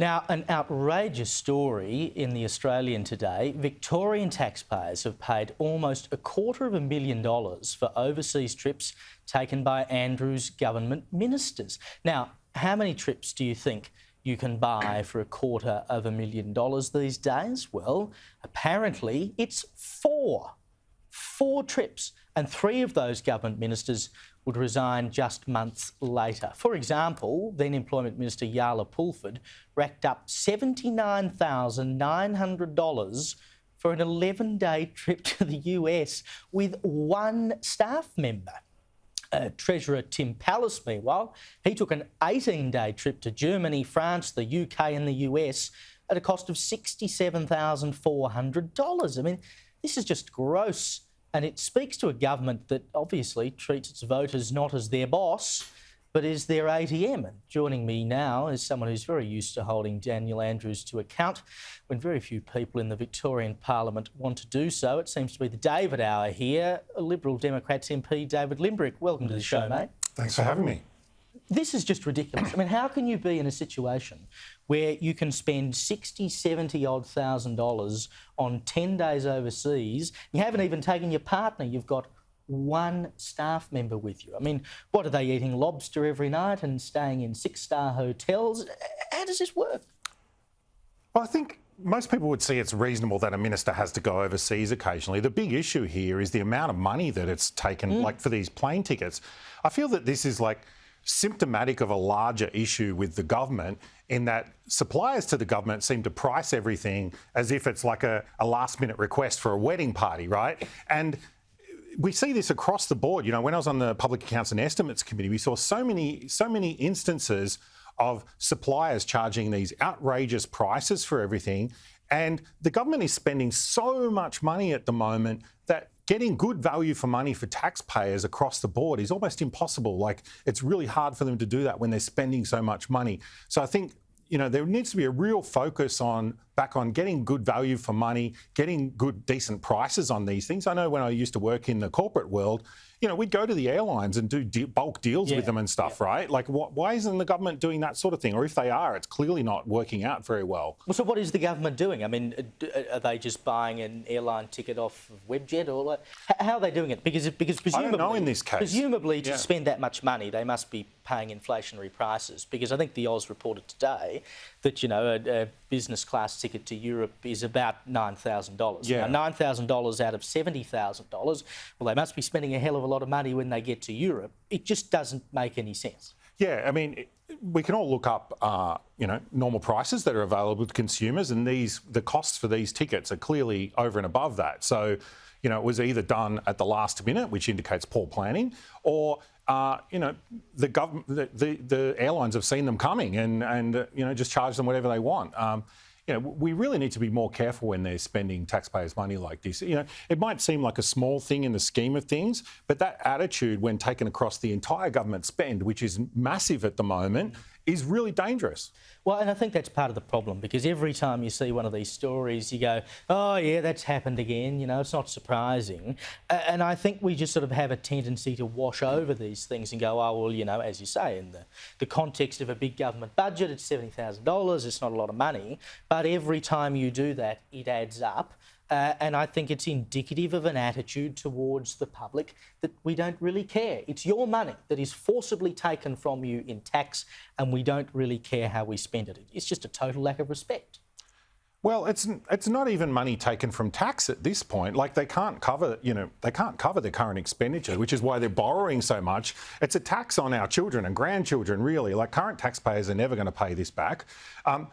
Now, an outrageous story in the Australian today. Victorian taxpayers have paid almost $250,000 for overseas trips taken by Andrew's government ministers. Now, how many trips do you think you can buy for $250,000 these days? Well, apparently it's four. Four trips, and three of those government ministers would resign just months later. For example, then Employment Minister Yala Pulford racked up $79,900 for an 11-day trip to the US with one staff member. Treasurer Tim Pallas, meanwhile, he took an 18-day trip to Germany, France, the UK and the US at a cost of $67,400. I mean, this is just gross. And it speaks to a government that obviously treats its voters not as their boss, but as their ATM. And joining me now is someone who's very used to holding Daniel Andrews to account when very few people in the Victorian Parliament want to do so. It seems to be the David hour here. Liberal Democrats MP David Limbrick, welcome to the show, mate. Thanks for having me. This is just ridiculous. I mean, how can you be in a situation where you can spend $60,000-$70,000 on 10 days overseas? You haven't even taken your partner. You've got one staff member with you. I mean, what are they eating? Lobster every night and staying in six-star hotels? How does this work? Well, I think most people would see it's reasonable that a minister has to go overseas occasionally. The big issue here is the amount of money that it's taken, like for these plane tickets. I feel that this is like symptomatic of a larger issue with the government, in that suppliers to the government seem to price everything as if it's like a last-minute request for a wedding party, right? And we see this across the board. You know, when I was on the Public Accounts and Estimates Committee, we saw so many instances of suppliers charging these outrageous prices for everything. And the government is spending so much money at the moment that getting good value for money for taxpayers across the board is almost impossible. Like, it's really hard for them to do that when they're spending so much money. So I think, you know, there needs to be a real focus back on getting good value for money, getting good, decent prices on these things. I know when I used to work in the corporate world, you know, we'd go to the airlines and do bulk deals with them and stuff, right? Like, why isn't the government doing that sort of thing? Or if they are, it's clearly not working out very well. Well, so what is the government doing? I mean, are they just buying an airline ticket off of Webjet, or like, how are they doing it? Because presumably, I don't know in this case. Presumably, to spend that much money, they must be paying inflationary prices. Because I think the Oz reported today that, you know, a business class ticket to Europe is about $9,000. Yeah. Now, $9,000 out of $70,000, well, they must be spending a hell of a lot of money when they get to Europe. It just doesn't make any sense. Yeah, I mean, we can all look up, you know, normal prices that are available to consumers, and the costs for these tickets are clearly over and above that. So, you know, it was either done at the last minute, which indicates poor planning, or you know, the airlines have seen them coming and you know, just charge them whatever they want. You know, we really need to be more careful when they're spending taxpayers' money like this. You know, it might seem like a small thing in the scheme of things, but that attitude, when taken across the entire government spend, which is massive at the moment, is really dangerous. Well, and I think that's part of the problem, because every time you see one of these stories, you go, oh, yeah, that's happened again. You know, it's not surprising. And I think we just sort of have a tendency to wash over these things and go, oh, well, you know, as you say, in the context of a big government budget, it's $70,000. It's not a lot of money. But every time you do that, it adds up. And I think it's indicative of an attitude towards the public that we don't really care. It's your money that is forcibly taken from you in tax, and we don't really care how we spend it. It's just a total lack of respect. Well, it's not even money taken from tax at this point. Like, they can't cover, you know, they can't cover their current expenditure, which is why they're borrowing so much. It's a tax on our children and grandchildren, really. Like, current taxpayers are never going to pay this back. And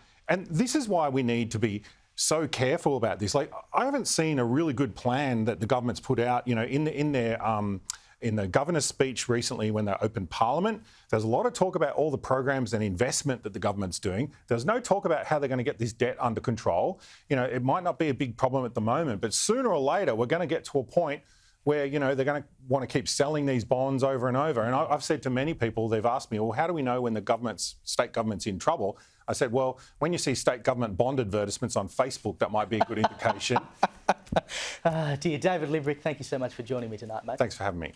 this is why we need to be so careful about this. Like, I haven't seen a really good plan that the government's put out, you know, in the governor's speech recently when they opened Parliament. There's a lot of talk about all the programs and investment that the government's doing. There's no talk about how they're going to get this debt under control. You know, it might not be a big problem at the moment, but sooner or later we're going to get to a point where, you know, they're going to want to keep selling these bonds over and over. And I've said to many people, they've asked me, well, how do we know when the state government's in trouble? I said, well, when you see state government bond advertisements on Facebook, that might be a good indication. Dear David Limbrick, thank you so much for joining me tonight, mate. Thanks for having me.